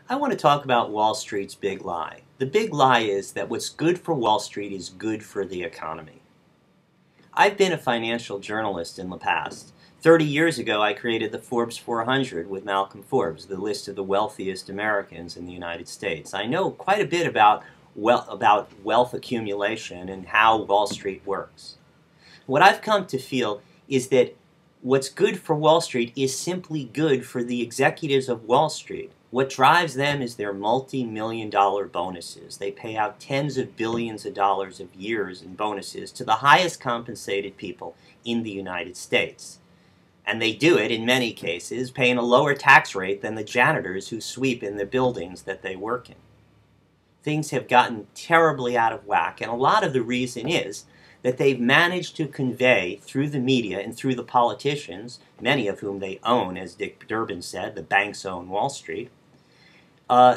I want to talk about Wall Street's big lie. The big lie is that what's good for Wall Street is good for the economy. I've been a financial journalist in the past. 30 years ago, I created the Forbes 400 with Malcolm Forbes, the list of the wealthiest Americans in the United States. I know quite a bit about wealth accumulation and how Wall Street works. What I've come to feel is that what's good for Wall Street is simply good for the executives of Wall Street. What drives them is their multi-million-dollar bonuses. They pay out tens of billions of dollars of years in bonuses to the highest compensated people in the United States. And they do it, in many cases, paying a lower tax rate than the janitors who sweep in the buildings that they work in. Things have gotten terribly out of whack, and a lot of the reason is that they've managed to convey through the media and through the politicians, many of whom they own, as Dick Durbin said, the banks own Wall Street,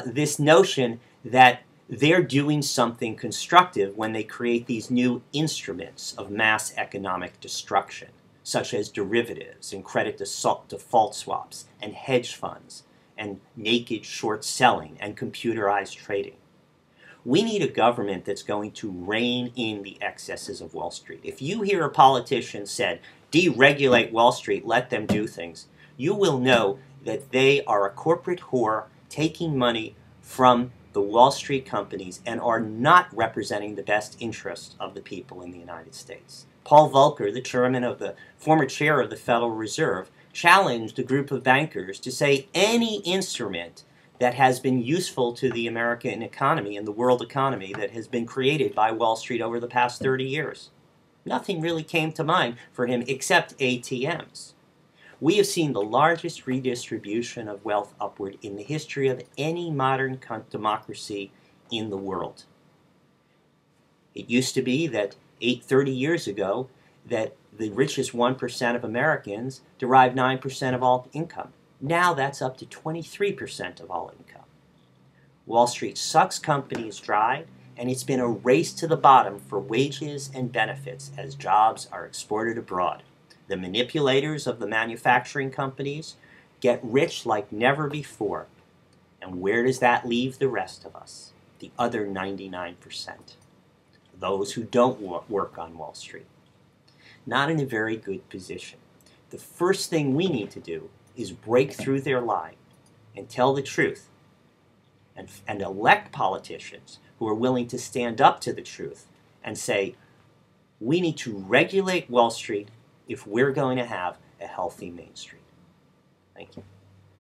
this notion that they're doing something constructive when they create these new instruments of mass economic destruction, such as derivatives and credit default swaps and hedge funds and naked short selling and computerized trading. We need a government that's going to rein in the excesses of Wall Street. If you hear a politician said, deregulate Wall Street, let them do things, you will know that they are a corporate whore taking money from the Wall Street companies and are not representing the best interests of the people in the United States. Paul Volcker, the former chair of the Federal Reserve, challenged a group of bankers to say any instrument that has been useful to the American economy and the world economy that has been created by Wall Street over the past 30 years. Nothing really came to mind for him except ATMs. We have seen the largest redistribution of wealth upward in the history of any modern democracy in the world. It used to be that 30 years ago that the richest 1% of Americans derive 9% of all income. Now that's up to 23% of all income. Wall Street sucks companies dry, and it's been a race to the bottom for wages and benefits as jobs are exported abroad. The manipulators of the manufacturing companies get rich like never before. And where does that leave the rest of us? The other 99%. Those who don't work on Wall Street. Not in a very good position. The first thing we need to do is break through their lie and tell the truth and elect politicians who are willing to stand up to the truth and say, we need to regulate Wall Street if we're going to have a healthy Main Street. Thank you.